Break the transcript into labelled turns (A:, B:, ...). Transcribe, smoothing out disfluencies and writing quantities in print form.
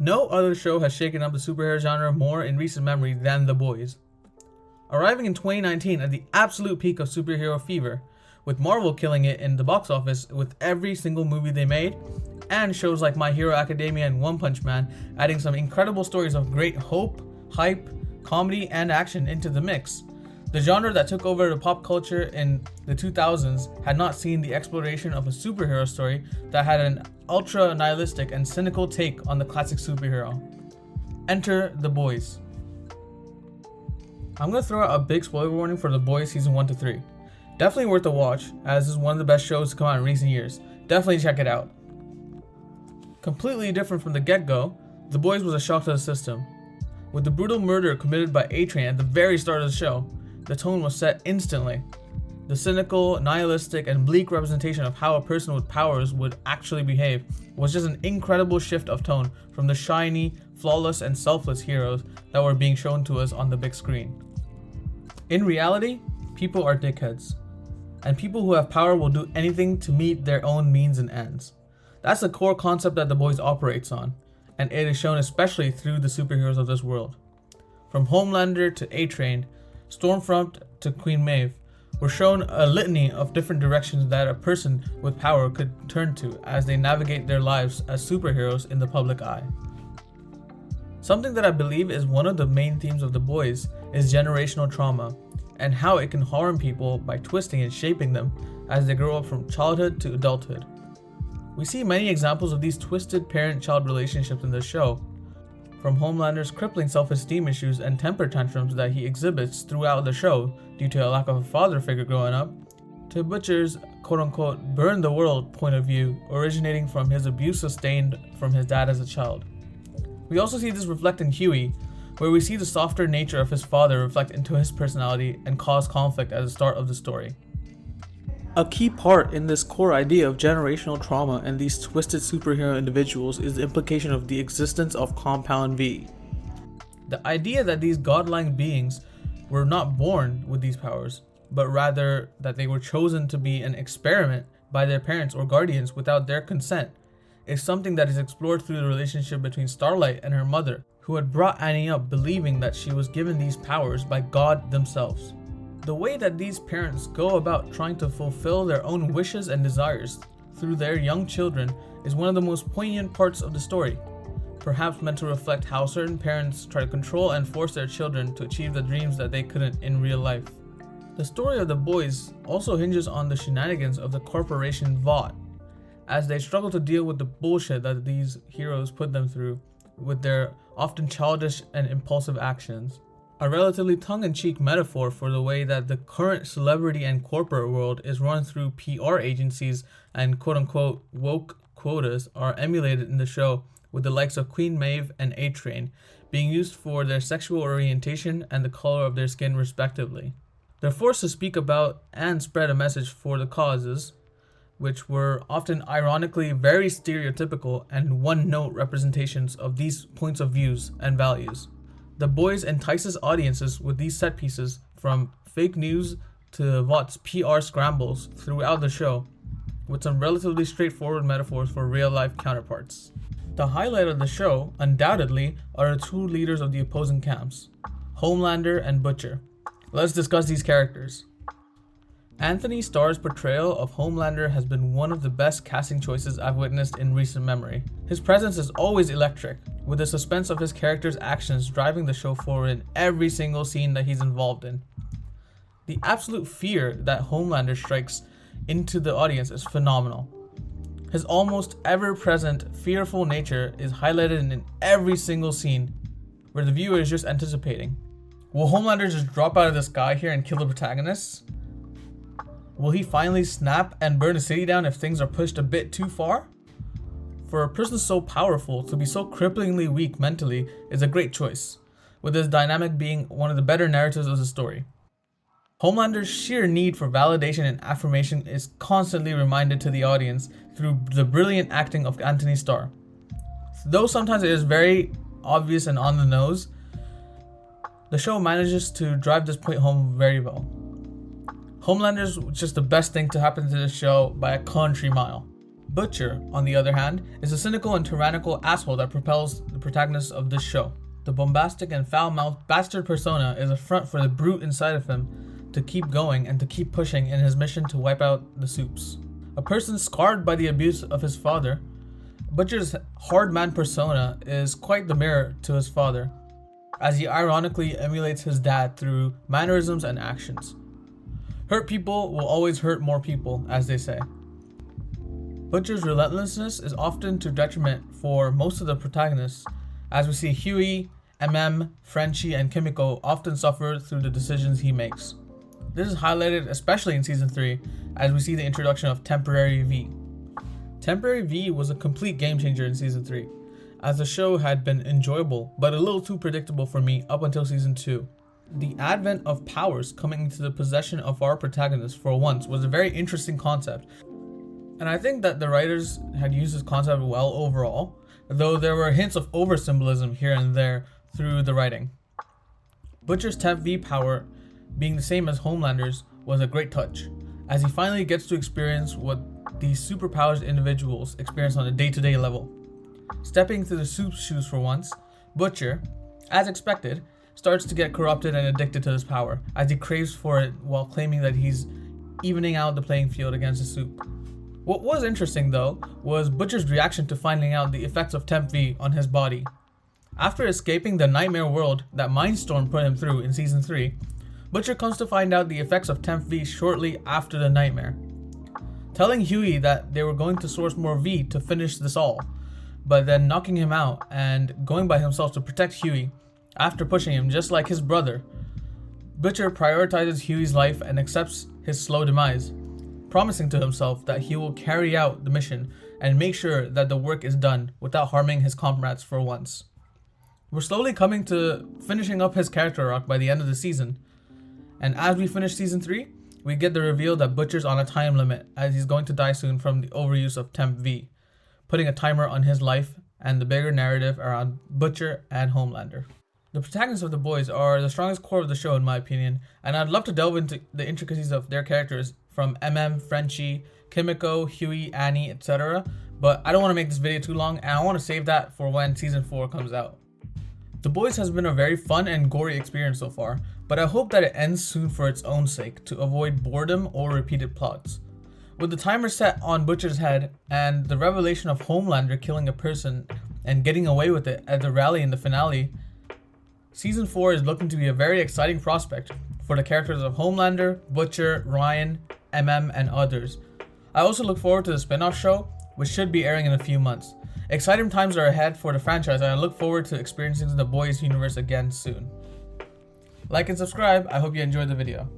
A: No other show has shaken up the superhero genre more in recent memory than The Boys. Arriving in 2019 at the absolute peak of superhero fever, with Marvel killing it in the box office with every single movie they made, and shows like My Hero Academia and One Punch Man adding some incredible stories of great hope, hype, comedy, and action into the mix. The genre that took over the pop culture in the 2000s had not seen the exploration of a superhero story that had an ultra nihilistic and cynical take on the classic superhero. Enter The Boys. I'm going to throw out a big spoiler warning for The Boys season 1 to 3. Definitely worth a watch, as this is one of the best shows to come out in recent years. Definitely check it out. Completely different from the get-go, The Boys was a shock to the system. With the brutal murder committed by A-Train at the very start of the show, the tone was set instantly. The cynical, nihilistic, and bleak representation of how a person with powers would actually behave was just an incredible shift of tone from the shiny, flawless, and selfless heroes that were being shown to us on the big screen. In reality, people are dickheads, and people who have power will do anything to meet their own means and ends. That's the core concept that The Boys operates on, and it is shown especially through the superheroes of this world. From Homelander to A-Train, Stormfront to Queen Maeve, we're shown a litany of different directions that a person with power could turn to as they navigate their lives as superheroes in the public eye. Something that I believe is one of the main themes of The Boys is generational trauma, and how it can harm people by twisting and shaping them as they grow up from childhood to adulthood. We see many examples of these twisted parent-child relationships in the show, from Homelander's crippling self-esteem issues and temper tantrums that he exhibits throughout the show due to a lack of a father figure growing up, to Butcher's quote-unquote burn the world point of view originating from his abuse sustained from his dad as a child. We also see this reflect in Huey, where we see the softer nature of his father reflect into his personality and cause conflict at the start of the story. A key part in this core idea of generational trauma and these twisted superhero individuals is the implication of the existence of Compound V. The idea that these godlike beings were not born with these powers, but rather that they were chosen to be an experiment by their parents or guardians without their consent, is something that is explored through the relationship between Starlight and her mother, who had brought Annie up believing that she was given these powers by God themselves. The way that these parents go about trying to fulfill their own wishes and desires through their young children is one of the most poignant parts of the story, perhaps meant to reflect how certain parents try to control and force their children to achieve the dreams that they couldn't in real life. The story of The Boys also hinges on the shenanigans of the corporation Vought, as they struggle to deal with the bullshit that these heroes put them through with their often childish and impulsive actions. A relatively tongue-in-cheek metaphor for the way that the current celebrity and corporate world is run through PR agencies and quote-unquote woke quotas are emulated in the show, with the likes of Queen Maeve and A-Train being used for their sexual orientation and the color of their skin respectively. They're forced to speak about and spread a message for the causes, which were often ironically very stereotypical and one-note representations of these points of views and values. The Boys entices audiences with these set pieces, from fake news to Vought's PR scrambles throughout the show, with some relatively straightforward metaphors for real-life counterparts. The highlight of the show, undoubtedly, are the two leaders of the opposing camps, Homelander and Butcher. Let's discuss these characters. Anthony Starr's portrayal of Homelander has been one of the best casting choices I've witnessed in recent memory. His presence is always electric, with the suspense of his character's actions driving the show forward in every single scene that he's involved in. The absolute fear that Homelander strikes into the audience is phenomenal. His almost ever-present, fearful nature is highlighted in every single scene, where the viewer is just anticipating. Will Homelander just drop out of the sky here and kill the protagonists? Will he finally snap and burn the city down if things are pushed a bit too far? For a person so powerful to be so cripplingly weak mentally is a great choice, with this dynamic being one of the better narratives of the story. Homelander's sheer need for validation and affirmation is constantly reminded to the audience through the brilliant acting of Anthony Starr. Though sometimes it is very obvious and on the nose, the show manages to drive this point home very well. Homelander's just the best thing to happen to this show by a country mile. Butcher, on the other hand, is a cynical and tyrannical asshole that propels the protagonist of this show. The bombastic and foul-mouthed bastard persona is a front for the brute inside of him to keep going and to keep pushing in his mission to wipe out the Supes. A person scarred by the abuse of his father, Butcher's hard man persona is quite the mirror to his father, as he ironically emulates his dad through mannerisms and actions. Hurt people will always hurt more people, as they say. Butcher's relentlessness is often to detriment for most of the protagonists, as we see Huey, Frenchie, and Kimiko often suffer through the decisions he makes. This is highlighted especially in Season 3, as we see the introduction of Temporary V. Temporary V was a complete game changer in Season 3, as the show had been enjoyable but a little too predictable for me up until Season 2. The advent of powers coming into the possession of our protagonist for once was a very interesting concept, and I think that the writers had used this concept well overall, though there were hints of over-symbolism here and there through the writing. Butcher's Temp V power being the same as Homelander's was a great touch, as he finally gets to experience what these superpowered individuals experience on a day-to-day level. Stepping through the Soup's shoes for once, Butcher, as expected, starts to get corrupted and addicted to this power, as he craves for it while claiming that he's evening out the playing field against the Soup. What was interesting though was Butcher's reaction to finding out the effects of Temp V on his body. After escaping the nightmare world that Mindstorm put him through in Season 3, Butcher comes to find out the effects of Temp V shortly after the nightmare, telling Huey that they were going to source more V to finish this all, but then knocking him out and going by himself to protect Huey after pushing him just like his brother. Butcher prioritizes Huey's life and accepts his slow demise, promising to himself that he will carry out the mission and make sure that the work is done without harming his comrades for once. We're slowly coming to finishing up his character arc by the end of the season, and as we finish Season 3, we get the reveal that Butcher's on a time limit as he's going to die soon from the overuse of Temp V, putting a timer on his life and the bigger narrative around Butcher and Homelander. The protagonists of The Boys are the strongest core of the show in my opinion, and I'd love to delve into the intricacies of their characters from Frenchie, Kimiko, Huey, Annie, etc. But I don't want to make this video too long, and I want to save that for when Season 4 comes out. The Boys has been a very fun and gory experience so far, but I hope that it ends soon for its own sake to avoid boredom or repeated plots. With the timer set on Butcher's head and the revelation of Homelander killing a person and getting away with it at the rally in the finale, Season 4 is looking to be a very exciting prospect for the characters of Homelander, Butcher, Ryan, and others. I also look forward to the spin-off show, which should be airing in a few months. Exciting times are ahead for the franchise, and I look forward to experiencing the Boys universe again soon. Like and subscribe. I hope you enjoyed the video.